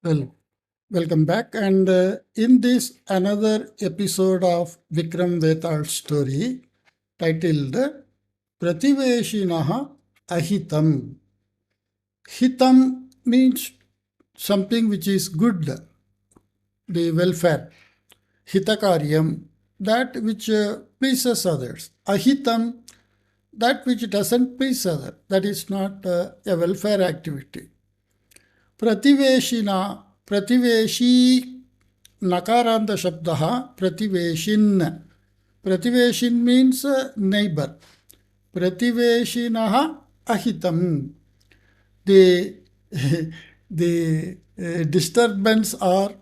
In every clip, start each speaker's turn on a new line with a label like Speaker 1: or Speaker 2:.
Speaker 1: Well, welcome back. And in this another episode of Vikram Vetal's story titled Prativeshinah Ahitam. Hitam means something which is good, the welfare. Hitakaryam, that which pleases others. Ahitam, that which doesn't please others. That is not a welfare activity. Prativeshina, Prativeshi, Nakaranta Shabdaha, Prativeshin. Prativeshin means neighbor. Prativeshinaha Ahitam. The disturbance or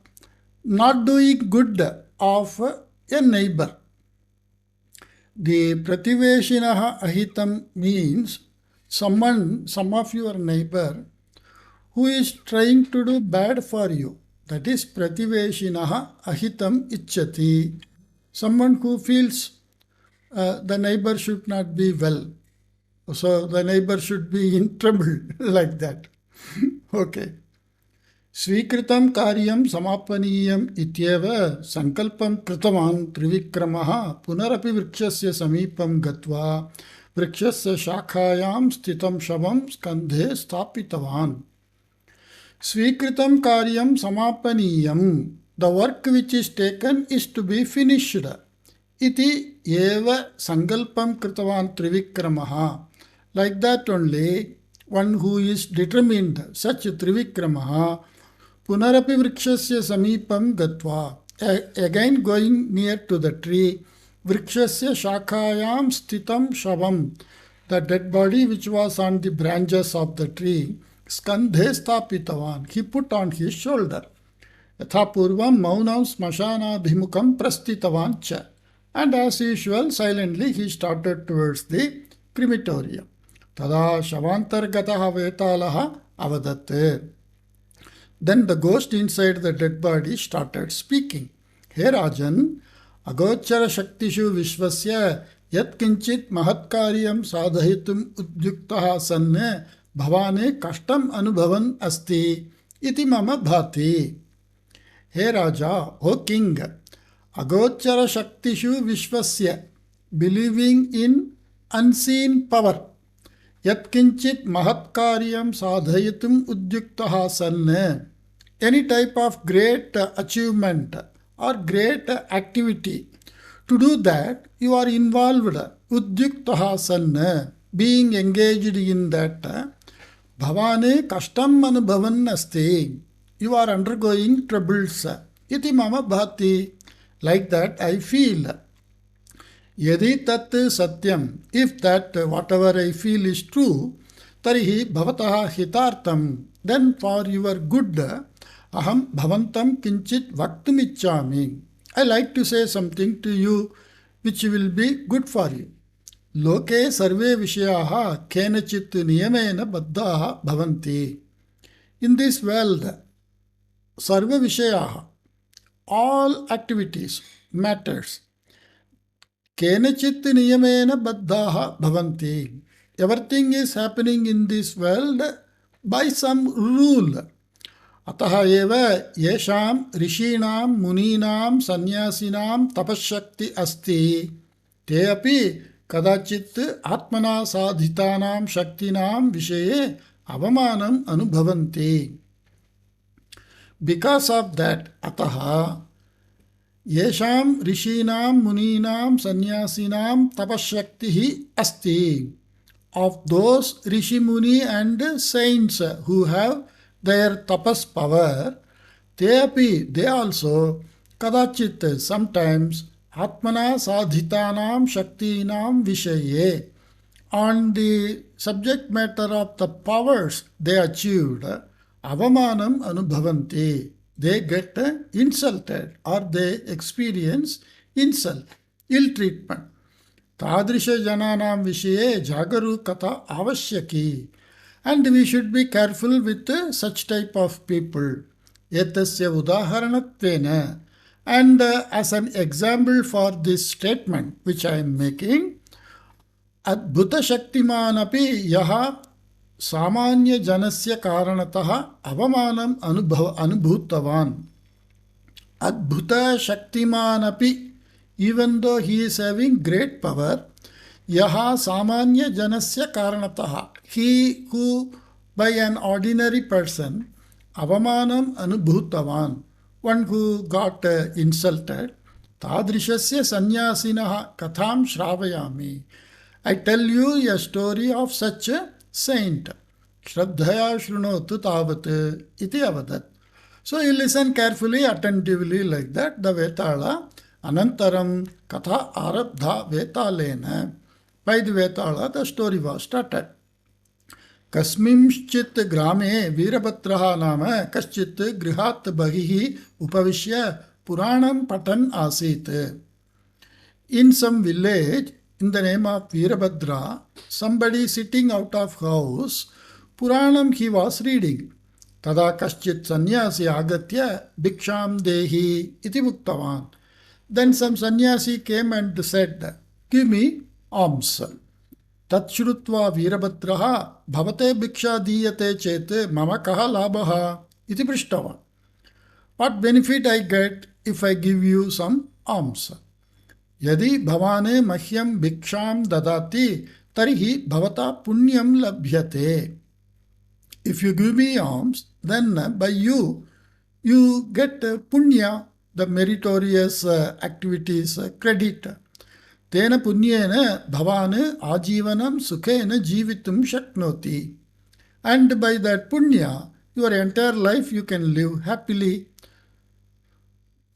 Speaker 1: not doing good of a neighbor. The Prativeshinaha Ahitam means some of your neighbor who is trying to do bad for you. That is Prativeshinaha Ahitam Ichchati. Someone who feels the neighbor should not be well. So the neighbor should be in trouble like that. Okay. Swikritam karyam samapaniyam ityeva sankalpam kritavan trivikramaha punarapi vrikshasya samipam gatva vrikshasya shakhayam stitam shavam skandhe stapitavan. Swikritam karyam samapaniyam. The work which is taken is to be finished. Iti eva sankalpam kritavan trivikramaha. Like that only, one who is determined, such trivikramaha, punarapi vrikshasya samipam gatva. Again going near to the tree, vrikshasya shakhayam stitam shavam. The dead body which was on the branches of the tree, skandhe stapitavan, he put on his shoulder. Yatha purvam maunam smashana bhimukam prastitavan cha. And as usual, silently he started towards the crematorium. Tada shavantargataha vetalaha avadatte. Then the ghost inside the dead body started speaking. Hey Rajan, agochara shaktishu vishvasya yat kinchit mahatkaryam sadhayitum udyuktaha sanne bhavane kashtam anubhavan asti iti mama bhati. Hey Raja, O King, agochara shaktishu vishvasya, believing in unseen power. Yat kinchit mahatkaryam sadhayitum udyuktaha sanne. Any type of great achievement or great activity. To do that, you are involved. Udyuktaha sanne. Being engaged in that. Bhavane kashtam anubhavan asti. You are undergoing troubles. Iti mama bhati. Like that I feel. Yadi tat satyam, if that whatever I feel is true, tarihi bhavataha hitartam, then for your good, aham bhavantam kinchit vaktumichami. I like to say something to you which will be good for you. Loke sarve vishayaha kenachit niyamena baddhaha bhavanti. In this world, sarve vishayaha, all activities, matters, kenachit niyamena baddhaha bhavanti. Everything is happening in this world by some rule. Ataha eva yesham rishinam muninam sannyasinam tapashakti asti. Te api kadachit atmana sadhitanam shaktinam vishaye avamanam anubhavanti. Because of that, ataha yesham rishinam muninam sannyasinam tapashaktihi asti. Of those rishi muni and saints who have their tapas power, they also kadachit sometimes atmana sadhitanam shaktinam vishaye. On the subject matter of the powers they achieved, avamanam anubhavanti. They get insulted or they experience insult, ill treatment. Tadrisha jananam vishaye jagarukata avashyaki. And we should be careful with such type of people. Etasya udaharanatvena. And as an example for this statement which I am making, Adbhuta Shaktiman api yaha सामान्य जनस्य कारणतः अवमानम् अनुभूतवान्. Adbhuta Shaktimanapi, even though he is having great power, Yaha Samanya Janasya Karanataha, he who by an ordinary person, Avamanam Anubhutavan, one who got insulted, Tadrishasya Sanyasinaha Katham Shravayami. I tell you a story of such a saint. Shraddhaya Shrunotu Tavat iti avadat. So you listen carefully, attentively like that. The Vetala, Anantaram Katha Arabdha Vetalena. By the Vetala, the story was started. Kasmimshchit grame Virabhatraha nama kaschit grihat bahihi upavishya Puranam patan asit. In some village, in the name of Virabhadra, somebody sitting out of house, Puranam he was reading. Tada kaschit sannyasi agatya bhiksham dehi iti muktavan. Then some sannyasi came and said, give me alms. Tat shrutva Virabhadraha bhavate bhiksha diyate chet mama kaha labhaha iti prishtava. What benefit I get if I give you some alms? Yadi bhavane mahyam bhiksham dadati tarihi bhavata punyam labhyate. If you give me alms, then by you get punya, the meritorious activities credit. Tena punyena bhavane ajivanam sukhena jivitum shaknoti. And by that punya, your entire life you can live happily.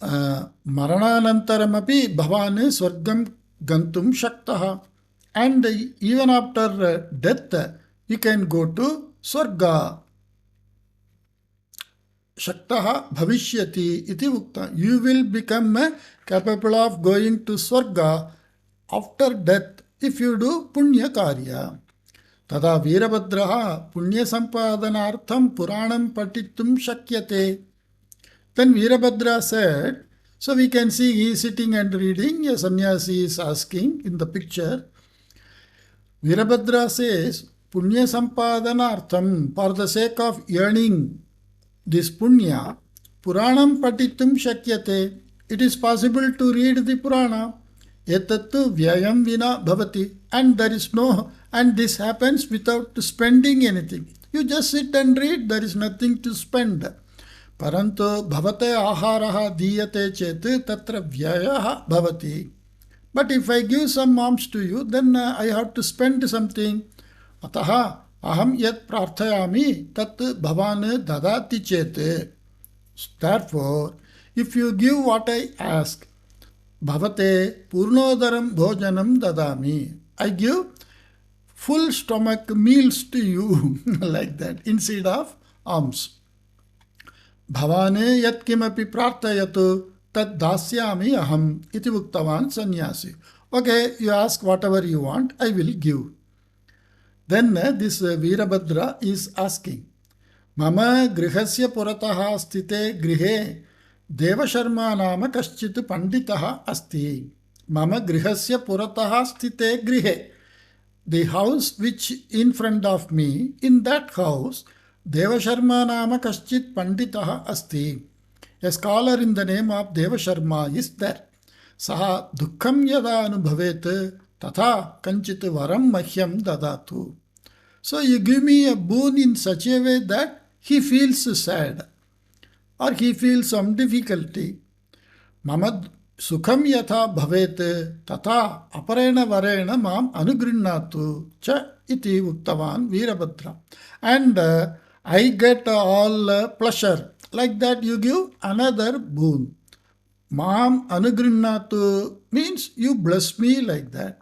Speaker 1: Marananantaramapi bhavane swargam gantum shaktaha. And even after death, you can go to Swarga. Shaktaha bhavishyati iti ukta. You will become capable of going to Swarga after death if you do punya karya. Tada Virabhadraha punya sampadanartham Puranam patitum shakyate. Then Virabhadra said, so we can see he is sitting and reading, a sannyasi is asking in the picture. Virabhadra says, Punya Sampadanartham, for the sake of earning this punya, Puranam patitum shakyate. It is possible to read the Purana. Etattu vyayam vina bhavati. And there is no, and this happens without spending anything. You just sit and read, there is nothing to spend. Paranto bhavate aharaha diyate chet tatra vyayaha bhavati. But if I give some alms to you, then I have to spend something. Ataha aham yat prarthayami tat bhavan dadati chete. Therefore, if you give what I ask, bhavate purnodaram bhojanam dadami. I give full stomach meals to you like that instead of alms. Bhavane yat kimapi prarthayatu tad dasyami aham iti uktavan sannyasi. Okay, you ask whatever you want, I will give. Then this Virabhadra is asking, Mama grihasya purataha stite grihe devasharma nama kaschit panditaha asti. Mama grihasya purataha stite grihe. The house which in front of me, in that house, Devasharma nama kaschit panditaha asti. A scholar in the name of Devasharma is there. Saha dukkham yada anubhavet tatha kanchit varam mahyam dadatu. So you give me a boon in such a way that he feels sad or he feels some difficulty. Mama sukham yatha bhavet tatha aparena varena mam anugrinnatu cha iti uktavan Virabhadra. And I get all pleasure. Like that you give another boon. Mam anugrinnatu means you bless me like that.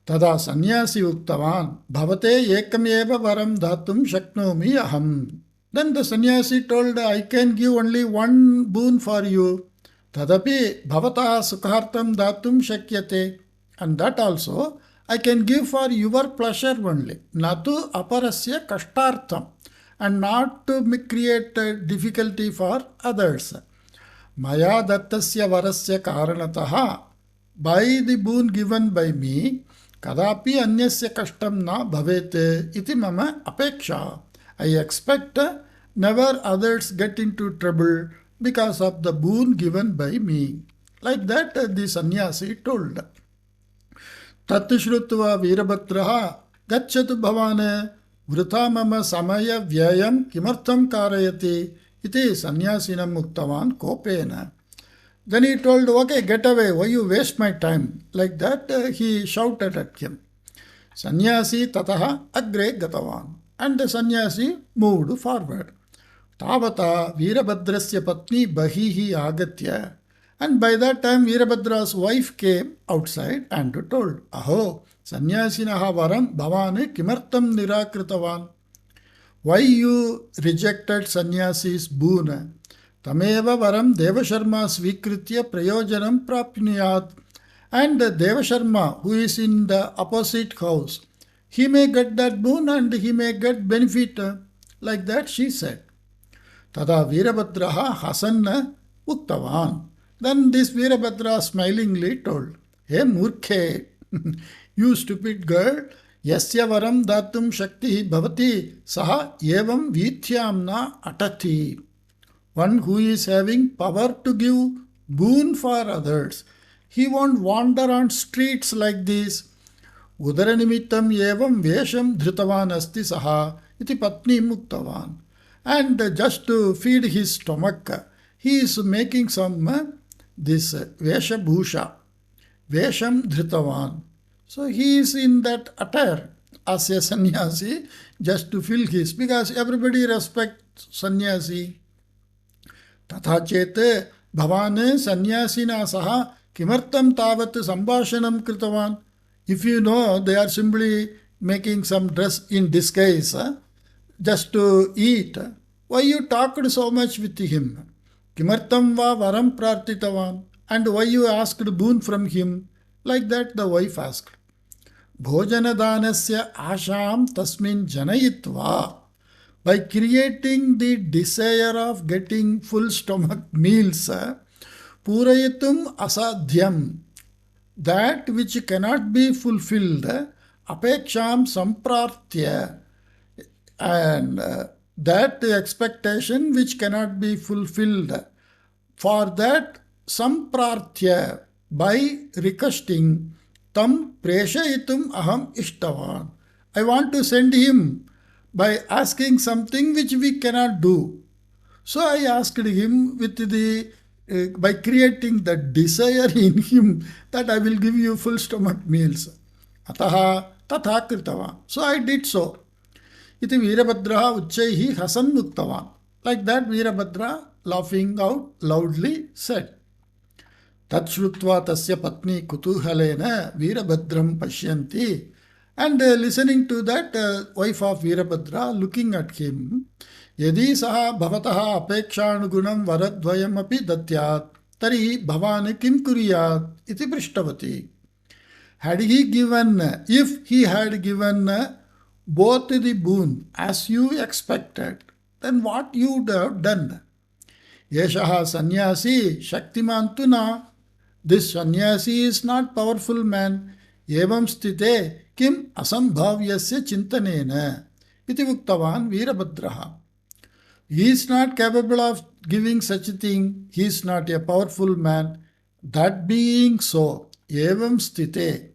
Speaker 1: Tada sannyasi uktavan bhavate ekameva varam datum shaknomi aham. Then the sannyasi told, I can give only one boon for you. Tadapi bhavata sukhartam datum shakyate. And that also I can give for your pleasure only. Natu aparasya kashtartham. And not to create difficulty for others. Maya dattasya varasya karanataha. By the boon given by me, Kadapi anyasya kashtam na bhavete iti mama apeksha. I expect never others get into trouble because of the boon given by me. Like that the sannyasi told. Tat shrutva Virabhadraha gacchatu bhavane vrita mama samaya vyayam kimartham karayati iti sannyasinam muktavan kopena. Then he told, okay, get away, why you waste my time? Like that he shouted at him. Sannyasi tataha agre gatavan. And the sannyasi moved forward. Tavata Virabhadrasya patni bahihi agatya. And by that time Virabhadra's wife came outside and told, Aho, sannyasinaha varam bhavane kimartam nirakritavan. Why you rejected sannyasi's boon? Tameva varam Devasharma svikritya prayojanam prapniyat. And Devasharma, who is in the opposite house, he may get that boon and he may get benefit. Like that she said. Tada Virabhadraha hasanna uktavan. Then this Virabhadra smilingly told, Hey Murkhe, you stupid girl, yasya varam datum shakti bhavati saha evam vithyamna atati. One who is having power to give boon for others, he won't wander on streets like this. Udaranimitam evam vesham dhritavan asti saha iti patni muktavan. And just to feed his stomach, he is making some this vesha bhusha, vesham dhritavan. So he is in that attire as a sannyasi just to fill his, because everybody respects sannyasi. Tatha chete bhavane sannyasina saha kimartam tavat sambhashanam kritavan. If you know they are simply making some dress in disguise, just to eat, why you talked so much with him? Kimartam va varam prartitavan. And why you asked boon from him? Like that the wife asked. Bhojanadanasya asham tasmin janayitva. By creating the desire of getting full stomach meals, purayatum asadhyam. That which cannot be fulfilled, apeksham samprartya. And that expectation which cannot be fulfilled, for that samprartya, by requesting, tam preshayitum aham ishtavan. I want to send him by asking something which we cannot do. So I asked him with the by creating the desire in him that I will give you full stomach meals. Ataha tatha kritava. So I did so. Iti Virabhadraha uchchaihi hasan uktavan. Like that Virabhadra, laughing out loudly, said. Tat shrutva tasya patni kutuhalena Virabhadram pashyanti. And listening to that, wife of Virabhadra looking at him, Yadi saha bhavataha apekshanugunam varadvayam api datyat tari bhavane kim kuriyat iti prishtavati. Had he given, if he had given both the boon as you expected, then what you would have done? Yeshaha sannyasi shaktimantu na. This sannyasi is not powerful man. Evam sthite kim asambhavyasya chintanena iti uktavan Virabhadraha. He is not capable of giving such a thing. He is not a powerful man. That being so, evam sthite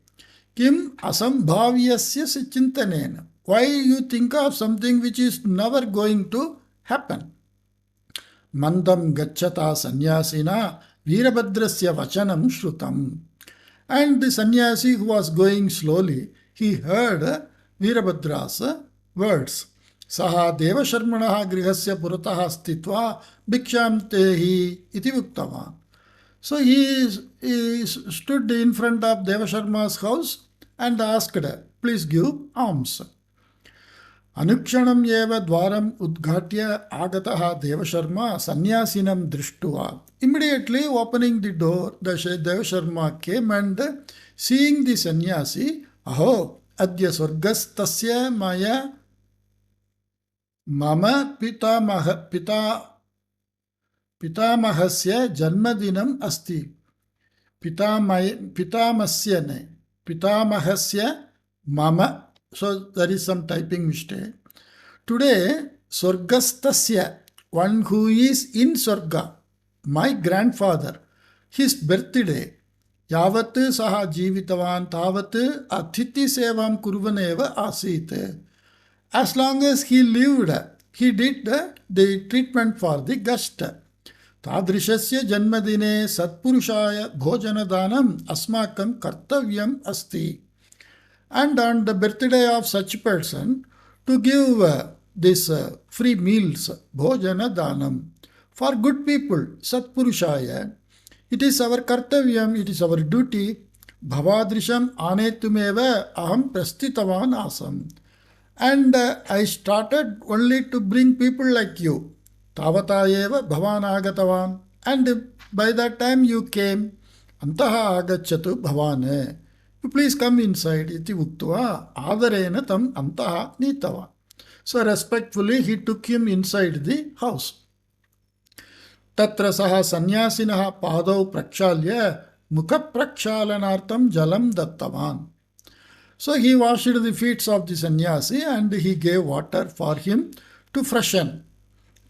Speaker 1: kim asambhavyasya chintanena. Why you think of something which is never going to happen? Mandam gacchata sannyasina Virabhadrasya vachanam shrutam. And the sannyasi who was going slowly, he heard Virabhadra's words. Saha devasharmanaha grihasya purataha stitva bhiksham tehi iti uktavan. So he stood in front of Devasharma's house and asked, please give alms. Anukshanam eva dwaram udghatya agataha Devasharma sannyasinam drishtuva. Immediately opening the door, the Devasharma came and seeing the sannyasi, Aho, adya swargas tasya maya mama pitamahasya janmadinam asti. Pitamasya ne. Pitamahasya mama. So there is some typing mistake. Today, Swargastasya, one who is in Swarga, my grandfather, his birthday, Yavat saha jivitavan tavat athithi sevam kurvaneva asit. As long as he lived, he did the treatment for the guest. तादृशस्य जन्मदिने सत्पुरुषाय भोजनदानम अस्माकं कर्तव्यम अस्ति. And on the birthday of such person, to give this free meals, bhojana danam, for good people, satpurushaya, it is our kartavyam, it is our duty. Bhavadrisham anetumeva aham prastitavan asam. And I started only to bring people like you. Tavata eva bhavan agatavan. And by that time you came. Antaha agachatu bhavane. You please come inside. Iti uktva adarena tam antaha nitava. So respectfully he took him inside the house. Tatra saha sannyasinaha padau prakshalya mukha prakshalanartam jalam dattavan. So he washed the feet of the sannyasi and he gave water for him to freshen.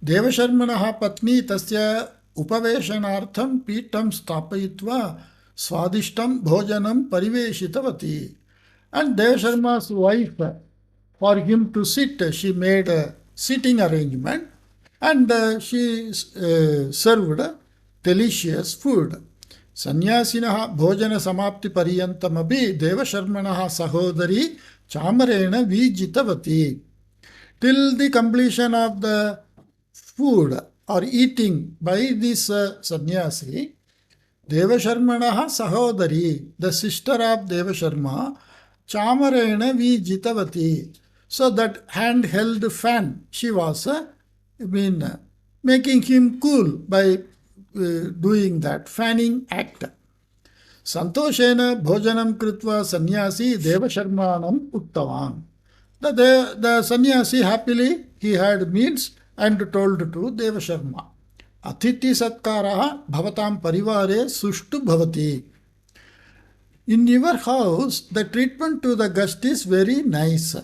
Speaker 1: Devasharmanaha patni tasya upaveshanartham pitam stapayitva swadishtam bhojanam pariveshitavati. And Devasharma's wife, for him to sit, she made a sitting arrangement and she served delicious food. Sannyasinaha bhojana samapti pariyantamabi devasharmanaha sahodari chamarena vijitavati. Till the completion of the food or eating by this sannyasi, devasharmanaha sahodari, the sister of Devasharma, chamarena vijitavati. So that handheld fan, she was making him cool by doing that fanning act. Santoshena bhojanam kritva sannyasi devasharmanam uttavan. The sannyasi happily he had meals and told to Devasharma, Athithi satkaraha bhavatam parivare sushtu bhavati. In your house, the treatment to the guest is very nice.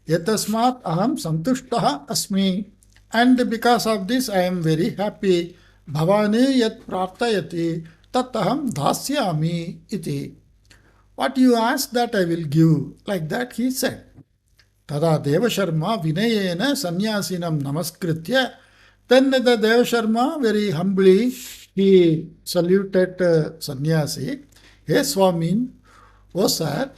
Speaker 1: Yatasmat aham santushtaha asmi. And because of this I am very happy. Bhavane yat prartayati tataham dhasyami iti. What you ask that I will give. Like that he said. Tada Devasharma vinayena sannyasinam namaskritya. Then the Devasharma very humbly he saluted sannyasi. Hey Swamin, O sir,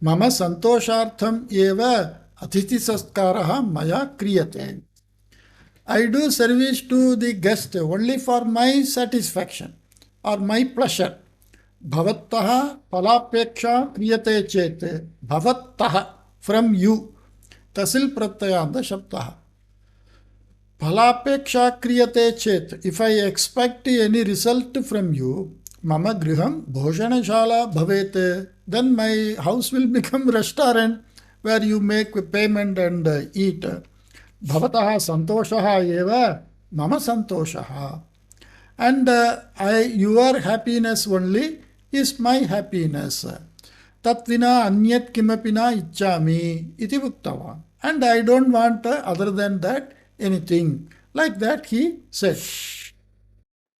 Speaker 1: mama santoshartham eva athithi saskaraha maya kriyate. I do service to the guest only for my satisfaction or my pleasure. Bhavattaha palapeksha kriyate chet. Bhavattaha, from you. Tasil pratyayanda shabdaha. Palapeksha kriyate chet. If I expect any result from you, mama griham bhojanashala bhavete. Then my house will become restaurant where you make payment and eat. Bhavataha santoshaha eva mama santoshaha. And your happiness only is my happiness. Tatvina anyat kimapina ichchami iti uktava. And I don't want other than that anything. Like that he said.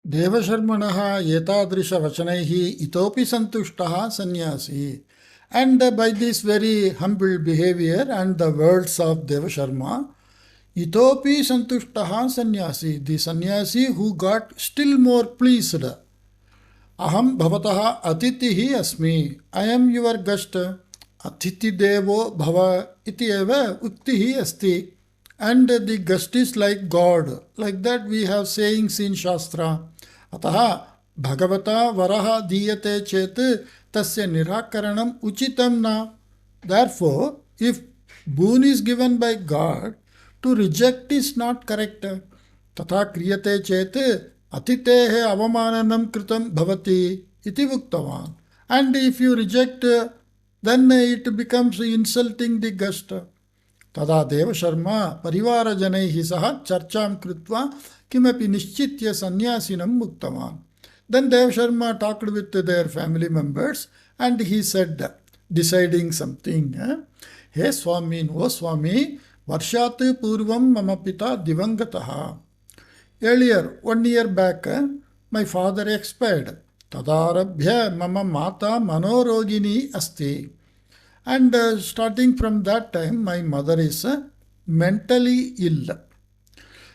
Speaker 1: Devasharmanaha yetadrisha vachanaihi itopi santushtaha sannyasi. And by this very humble behavior and the words of Devasharma, Itopi santushtaha sannyasi, the sannyasi who got still more pleased. Aham bhavataha atitihi asmi, I am your guest. Atiti devo bhava iti eva uktihi asti. And the guest is like God. Like that we have sayings in Shastra. Ataha bhagavata varaha diyate chet tasya nirakaranam uchitam na. Therefore, if boon is given by God, to reject is not correct. Tatha kriyate chet atitehe avamananam kritam bhavati iti uktavan. And if you reject, then it becomes insulting the guest. Tada Devasharma parivara janaihi saha charcham kritva kimapi nischitya sannyasinam muktavan. Then Devasharma talked with their family members and he said, deciding something. Hey Swami, O Swami, Varshat Purvam Mama Pita Divangataha. Earlier, 1 year back, my father expired. Tadarabhya Mama Mata Manorogini Asti. And starting from that time, my mother is mentally ill.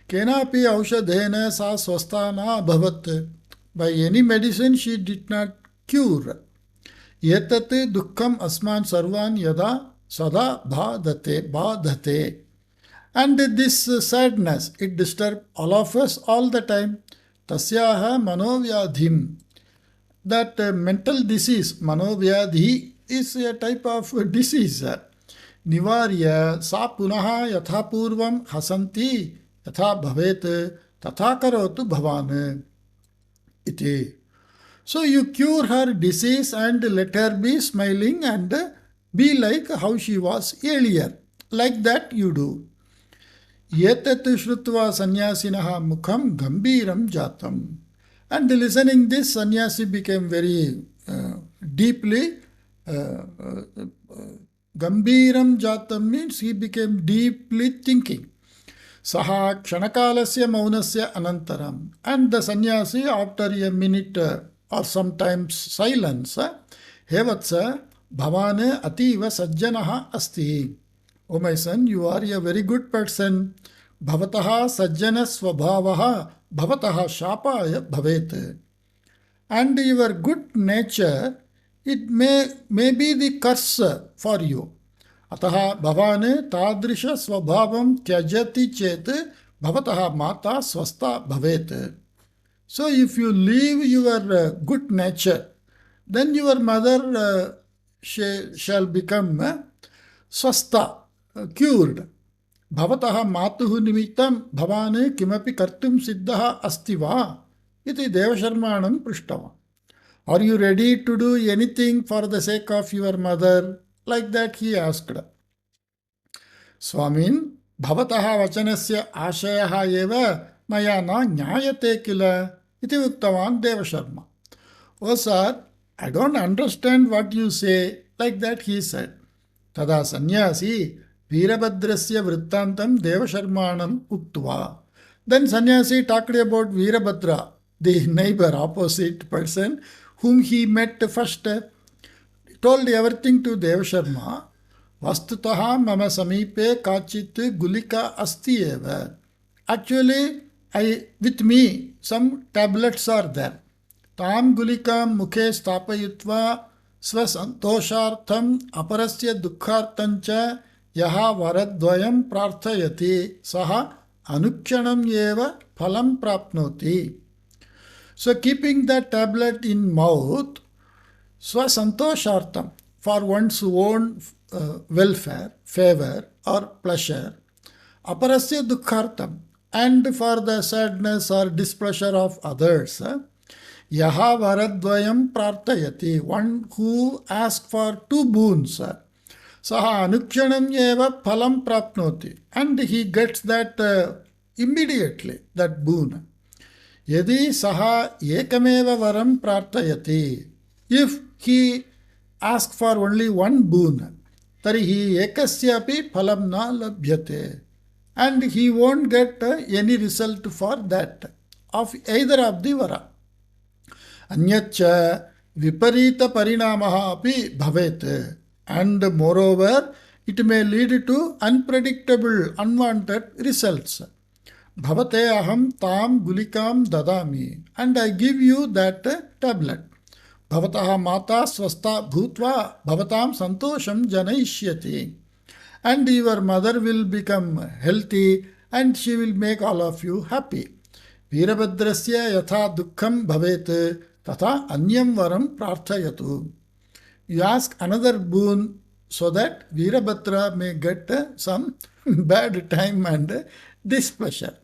Speaker 1: Kenapi aushadhena sa swasthana bhavat. By any medicine she did not cure. Yetat dukkham asman sarvan yada sada bhadate. And this sadness, it disturbs all of us all the time. Tasyaha manovyadhim. That mental disease, manovyadhi, is a type of disease. Nivarya sa punaha yatha purvam hasanti yatha bhavet tatha karotu bhavan iti. So you cure her disease and let her be smiling and be like how she was earlier. Like that you do. Yetat shrutva sannyasinaha mukham gambiram jatam. And listening this, sannyasi became very deeply gambiram jatam means he became deeply thinking. Saha kshanakalasya maunasya anantaram. And the sannyasi, after a minute or sometimes silence, Hevatsa bhavane ativa sajjanaha asti. O my son, you are a very good person. Bhavataha sajjana svabhavaha bhavataha shapaya bhavet. And your good nature, it may be the curse for you. Ataha bhavane tadrisha svabhavam tyajati chet bhavataha mata swasta bhavet. So if you leave your good nature, then your mother shall become swasta, cured. Bhavataha matuhu nimittam bhavane kimapi kartum siddhaha astiva. Iti Devasharmanam Prishtava. Are you ready to do anything for the sake of your mother? Like that he asked. Swamin, bhavataha vachanasya ashayaha eva maya na nyayate kila. Iti uktavan Devasharma. Oh sir, I don't understand what you say. Like that he said. Tada sannyasi Veerabhadrasya vrittantam Devasharmanam uktva. Then sannyasi talked about Veerabhadra, the neighbor, opposite person, whom he met first. Told everything to Devasharma. Vastutaha mama samipe kachit gulika asti eva. Actually, with me, some tablets are there. Tam gulikam mukhe stapayutva svasantoshartham aparasya dukkhartancha yaha varadvayam prarthayati saha anukshanam eva phalam prapnoti. So keeping that tablet in mouth, swasantoshartham, for one's own welfare, favor or pleasure, aparasya dukkhartham, and for the sadness or displeasure of others, yaha varadvayam prarthayati, one who asks for two boons, saha anukshanam eva phalam prapnoti, and he gets that immediately, that boon. Yadi saha ekameva varam prarthayati, if he asks for only one boon, tarihi ekasyapi phalam na labhyate, and he won't get any result for that, of either of the vara. Anyatcha viparita parinamaha api bhavet, and moreover, it may lead to unpredictable, unwanted results. Bhavate aham tam gulikam dadami, and I give you that tablet. Bhavataha mata swasta bhutva bhavatam santosham janaishyati. And your mother will become healthy and she will make all of you happy. Veerabhadrasya yatha dukkham bhavet tatha anyam varam prarthayatu. You ask another boon so that Veerabhadra may get some bad time and displeasure.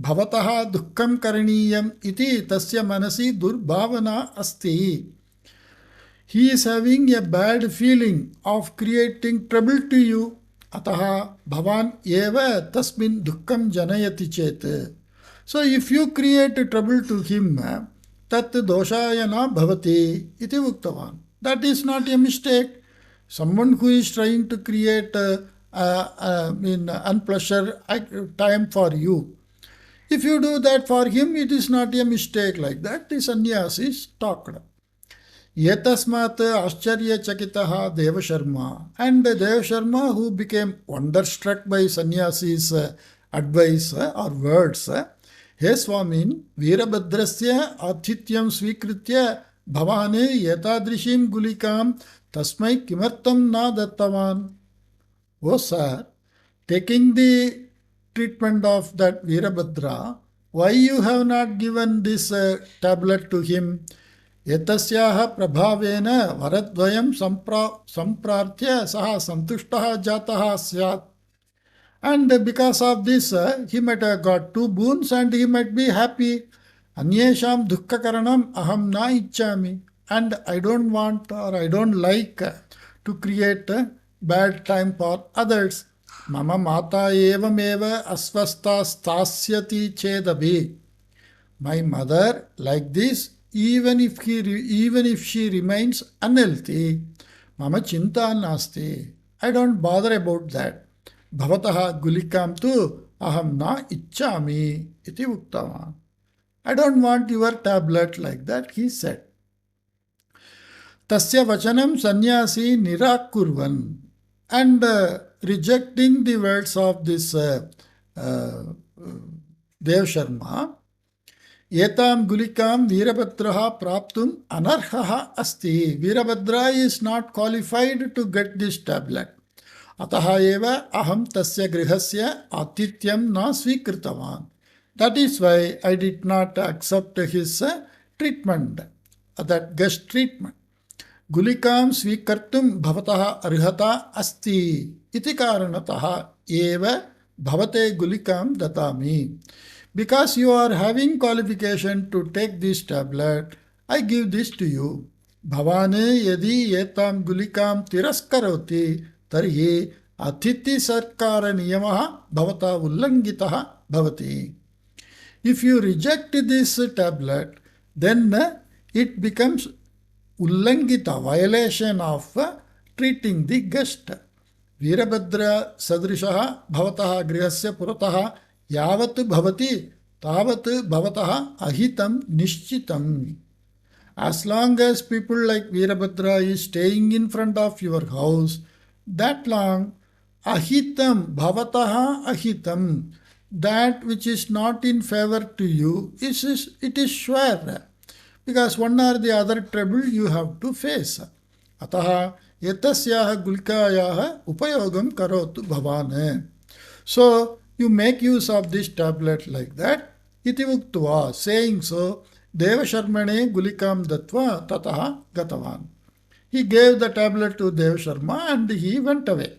Speaker 1: Bhavataha dukkham karaniyam iti tasya manasi durbhavana asti. He is having a bad feeling of creating trouble to you. Ataha bhavan eva tasmin dukkham janayati chet. So if you create trouble to him, tat doshayana bhavati iti uktavan. That is not a mistake. Someone who is trying to create unpleasure time for you. If you do that for him, it is not a mistake like that. The sannyasi is talked. Yetasmat Ascharya Devasharma. And Devasharma, who became wonderstruck by sannyasi's advice or words, He Swamin, Veerabhadrasya Athityam Svikritya Bhavane Yetadrishim Gulikam Tasmai Kimartam Na Dattavan. Oh, sir, taking the treatment of that Veerabhadra, why you have not given this tablet to him? Etasyaha prabhavena varadvayam samprarthya saha santushtaha jataha syat. And because of this, he might have got two boons and he might be happy. Anyesham dukkha karanam aham na ichchami. And I don't want or I don't like to create a bad time for others. Mama mata evam eva asvasta stasyati chedabi. My mother, like this, even if she remains unhealthy, mama chinta nasti. I don't bother about that. Bhavataha gulikam tu aham na ichchami iti uktama. I don't want your tablet like that, he said. Tasya vachanam sannyasi nirakurvan. And rejecting the words of this Dev Sharma, Etam gulikam Veerabhadraha praptum anarhaha asti. Veerabhadra is not qualified to get this tablet. Ataha eva aham tasya grihasya atityam na svikritavan. That is why I did not accept his treatment, that guest treatment. Gulikam svikartum bhavataha arhata asti. Iti karanataha eva bhavate gulikam datami. Because you are having qualification to take this tablet, I give this to you. Bhavane yadi etam gulikam tiraskaroti tarhi atiti sarkara niyamaha bhavata ullangitaha bhavati. If you reject this tablet, then it becomes ullangita, violation of treating the guest. Veerabhadra sadrishaha bhavataha grihasya purataha yavat bhavati tavat bhavataha ahitam nishchitam. As long as people like Veerabhadra is staying in front of your house, that long ahitam bhavataha ahitam, that which is not in favor to you, it is sure. Because one or the other trouble you have to face. Ataha etasyaha gulikayaha upayogam karotu bhavane. So you make use of this tablet like that. Iti uktva, saying so, Devasharmane gulikam datva tataha gatavan. He gave the tablet to Devasharma and he went away.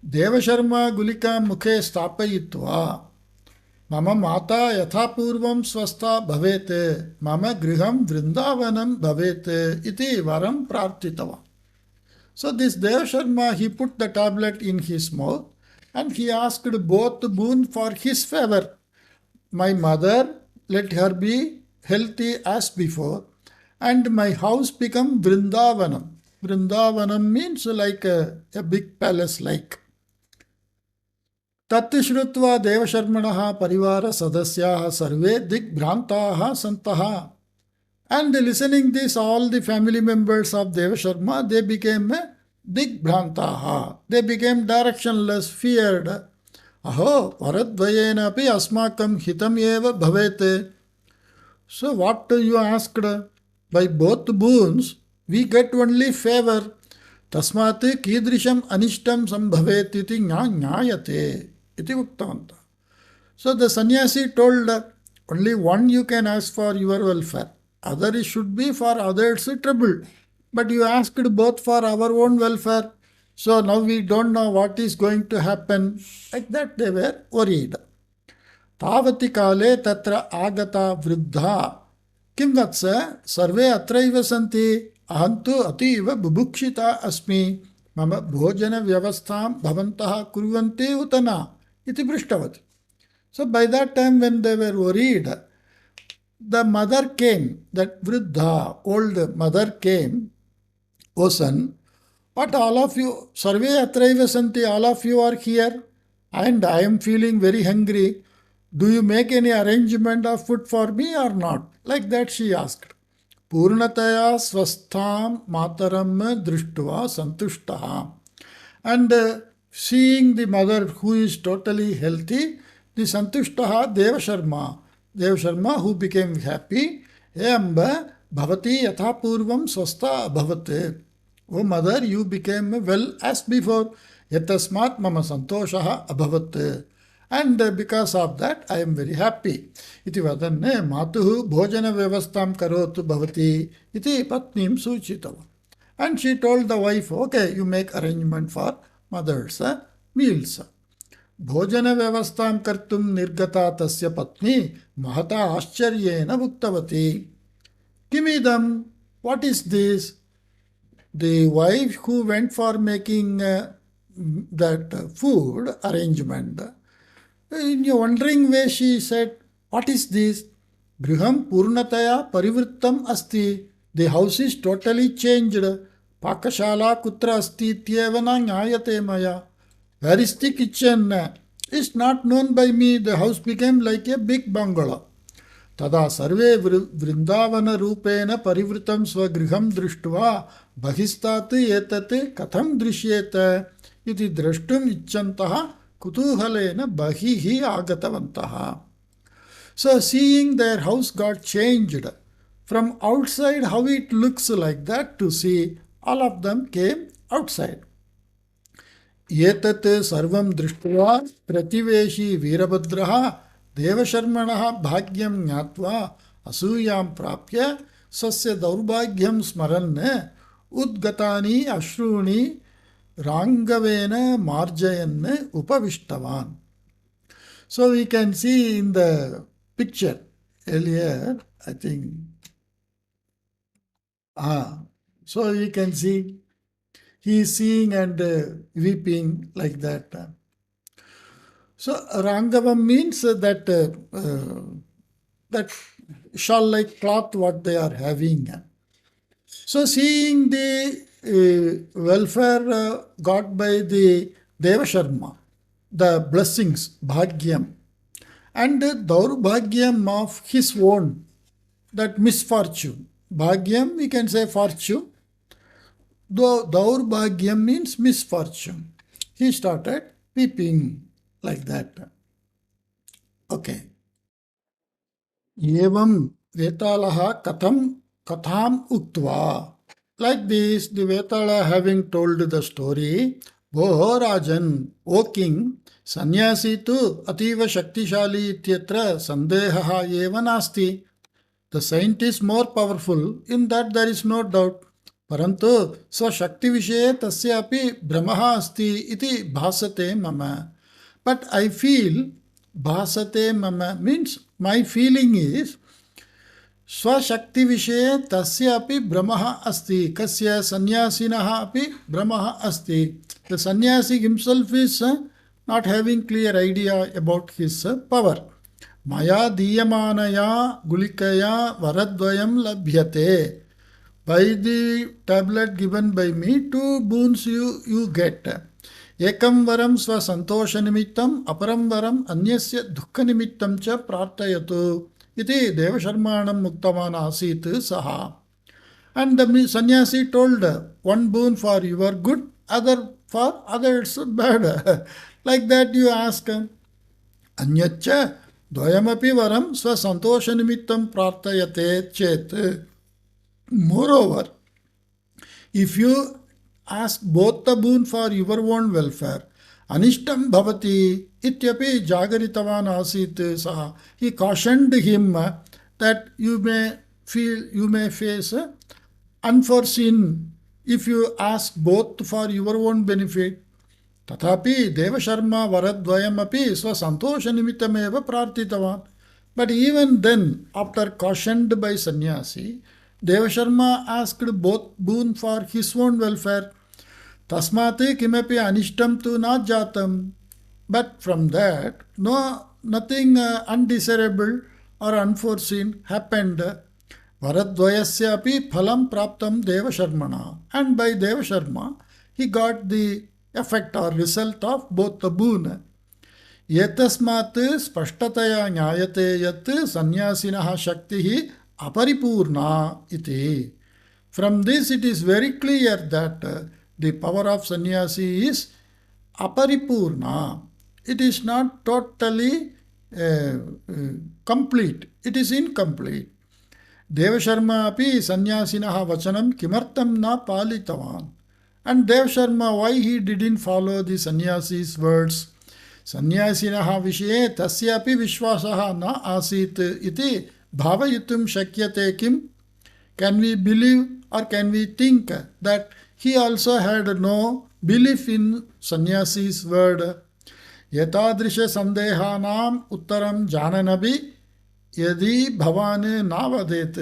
Speaker 1: Devasharma gulikam mukhe stapayitva. Mama mata yathapurvam swasta bhavete, mama griham vrindavanam bhavete, iti varam prarthitava. So this Devasharma, he put the tablet in his mouth and he asked both boon for his favor. My mother, let her be healthy as before, and my house become Vrindavanam. Vrindavanam means like a big palace like. Tat shrutva Devasharmanaha parivara sadasyaha sarve digbhrantaha santaha. And listening this, all the family members of Devasharma, they became digbhrantaha. They became directionless, feared. Aho varadvayena api asmakam hitam eva bhavete. So what you asked? By both boons, we get only favor. Tasmat kidrisham anishtam sambhavet iti nyayate. Iti uktavanta. So the sannyasi told, only one you can ask for your welfare. Other should be for others' trouble. But you asked both for our own welfare. So now we don't know what is going to happen. Like that they were worried. Tavati kale tatra agata vriddha. Kim vatsa sarve atraiva santi ahantu ativa bubukshita asmi mama bhojana vyavastham bhavantaha kurvanti utana iti prishtavati. So by that time when they were worried, the mother came, that vriddha, old mother came. O son, But all of you, Sarve Atraiva Santi, all of you are here and I am feeling very hungry. Do you make any arrangement of food for me or not? Like that she asked. Purnataya swastham mataram drishtva santushtaha. And seeing the mother who is totally healthy, the santushtaha Devasharma. Devasharma who became happy. Amba bhavati yatha purvam swastha abhavat. Oh mother, you became well as before. Yatasmat mama santoshaha abhavat. And because of that, I am very happy. Iti vadanne matuhu bhojana vyavastham karotu bhavati iti patnim suchitava. And she told the wife, okay, you make arrangement for mother's meals. Bhojana vyavastham kartum nirgata tasya patni mahata ascharyena bhuktavati. Kimidam, what is this? The wife who went for making that food arrangement, in a wondering way she said, what is this? Griham Purnataya Parivrittam Asti. The house is totally changed. Pakashala Kutra Asti Tyevana Nyayate Maya. Where is the kitchen? It's not known by me. The house became like a big bungalow. Tada sarve vrindavana rupena parivritam swagriham drishtva bahistat etate katham drishyeta iti drashtum icchantaha kutuhalena bahihi agatavantaha. So seeing their house got changed from outside, how it looks like that, to see all of them came outside. Etat sarvam drishtva prativeshi virabhadraha devasharmanaha bhagyam nyatva asuyam prapya sasya daurbhagyam smaran udgatani ashruni rangavena marjayan upavishtavan. So we can see in the picture earlier, I think. So we can see he is seeing and weeping like that. So Rangavam means that shawl-like cloth what they are having. So seeing the welfare got by the Devasharma, the blessings, Bhagyam, and the Daurbhagyam of his own, that misfortune. Bhagyam, we can say fortune. Daurbhagyam means misfortune. He started weeping like that. Okay. Evam Vetalaha katham uktva. Like this, the Vetala having told the story, Voho Rajan, O king, Sanyasi tu ativa shaktishali ityatra sandehaha eva nasti. The saint is more powerful, in that there is no doubt. Parantu swashakti vishaye tasyapi brahmaha asti iti bhasate mama. But I feel, bhasate mama means my feeling is, swashakti vishaye tasya api brahmaha asti, kasya sanyasinaha api brahmaha asti. The sannyasi himself is not having clear idea about his power. Maya diyamanaya gulikaya varadvayam labhyate. By the tablet given by me, 2 boons you get. Ekam varam swa santosha nimittam aparam varam anyasya dukkha nimittam cha prartayatu iti devasharmanam muktavan asit saha. And the sannyasi told, 1 boon for your good, other for others bad. Like that you ask. Anyacha dvayamapi varam swa santosha nimittam prartayate chet. Moreover, if you ask both the boon for your own welfare, anishtam bhavati ityapi jagaritavan asit saha. He cautioned him that you may face unforeseen if you ask both for your own benefit. Tathapi devasharma varadvayam api swa santosha nimittameva prartitavan. But even then, after cautioned by sannyasi, Devasharma asked both boon for his own welfare. Tasmate kimapi anishtam tu na jatam. But from that, nothing undesirable or unforeseen happened. Varadvayasya api phalam praptam Devasharmana. And by Devasharma, he got the effect or result of both the boon. Etasmat spashtataya nyayate yat sannyasinaha shaktihi aparipurna iti. From this it is very clear that the power of sannyasi is aparipurna. It is not totally complete. It is incomplete. Devasharma api sannyasinaha vachanam kimartam na palitavan. And Devasharma, why he didn't follow the sannyasi's words? Sannyasinaha vishaye tasyapi vishwasaha na asit iti bhavayitum shakyate kim. Can we believe or can we think that he also had no belief in sannyasi's word? Yatadrisha sandehanam uttaram jananabi yadi bhavan navadet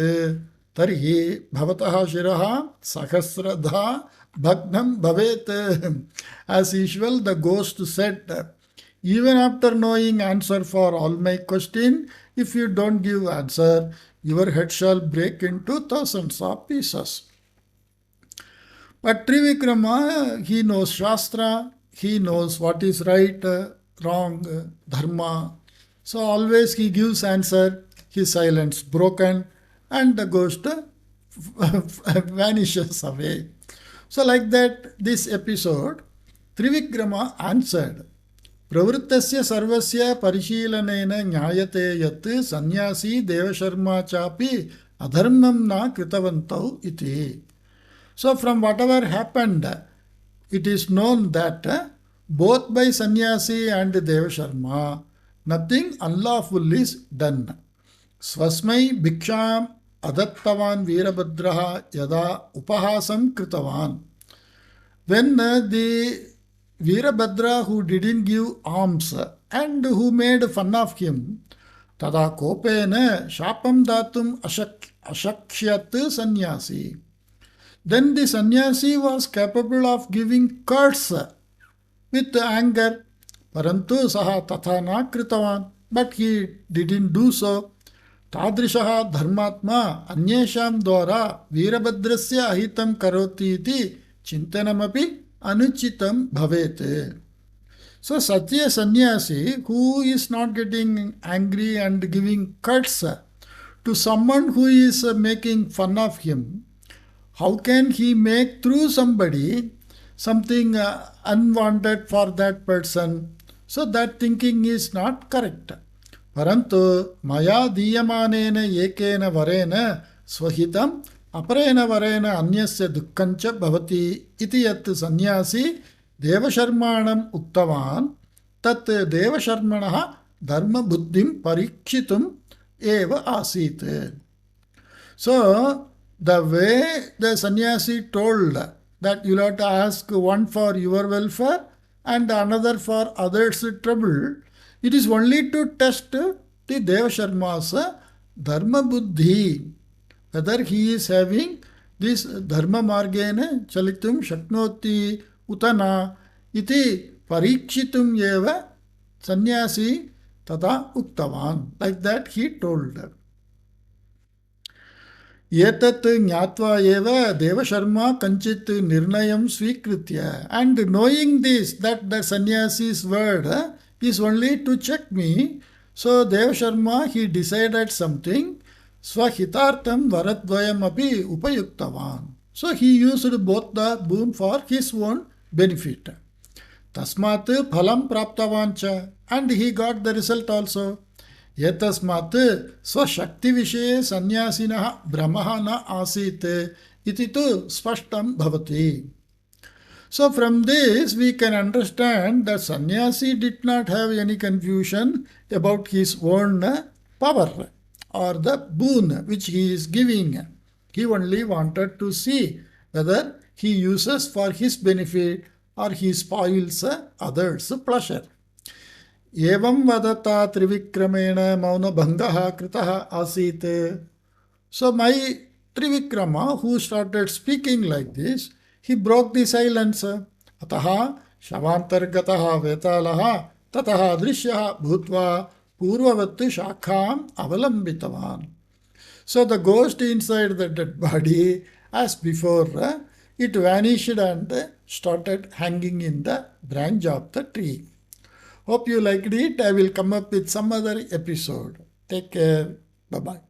Speaker 1: tarhi bhavataha shiraha sahasradha bhagnam bhavet. As usual, the ghost said, even after knowing answer for all my question, if you don't give answer, your head shall break into thousands of pieces. But Trivikrama, he knows Shastra, he knows what is right, wrong, dharma. So always he gives answer, his silence broken, and the ghost vanishes away. So like that, this episode, Trivikrama answered, Pravrittasya sarvasya parishilanena nyayate yat sannyasi devasharma chapi adharmam na kritavantau iti. So from whatever happened, it is known that both by sannyasi and devasharma, nothing unlawful is done. Swasmai bhiksham adattavan virabhadraha yada upahasam kritavan. When the Virabhadra, who didn't give alms and who made fun of him, tada kopena shapam datum ashakshyat sannyasi. Then the sannyasi was capable of giving curse with anger. Parantu saha tatha na kritavan. But he didn't do so. Tadrishaha dharmatma anyesham dwara virabhadrasya ahitam karoti iti chintanamapi anuchitam bhavete. So such a sannyasi who is not getting angry and giving cuts to someone who is making fun of him, how can he make through somebody something unwanted for that person? So that thinking is not correct. Parantu maya diyamanena ekena varena swahitam aparena varena anyasya dukkhancha bhavati iti yat sannyasi devasharmanam uktavan tat devasharmanaha dharma buddhim parikshitum eva asit. So the way the sannyasi told that you have to ask one for your welfare and another for others' trouble, it is only to test the devasharma's dharma buddhi, whether he is having this dharma margena chalitum shaknoti utana iti parikshitum eva sannyasi tata uktavan. Like that he told. Etat jnatva eva devasharma kanchit nirnayam svikritya. And knowing this, that the sannyasi's word is only to check me, so devasharma, he decided something. Swahitartam varadvayam api upayuktavan. So he used both the boon for his own benefit. Tasmat phalam praptavancha. And he got the result also. Etasmat swashakti vishaye sannyasinaha brahmaha na asit iti tu spashtam bhavati. So from this we can understand that sannyasi did not have any confusion about his own power or the boon which he is giving. He only wanted to see whether he uses for his benefit or he spoils others' pleasure. Evam vadata trivikramena mauna bhangaha kritaha asit. So my Trivikrama, who started speaking like this, he broke the silence. Ataha shavantargataha vetalaha tataha drishyaha bhutva purvavat shakham avalambitavan. So the ghost inside the dead body, as before, it vanished and started hanging in the branch of the tree. Hope you liked it. I will come up with some other episode. Take care. Bye-bye.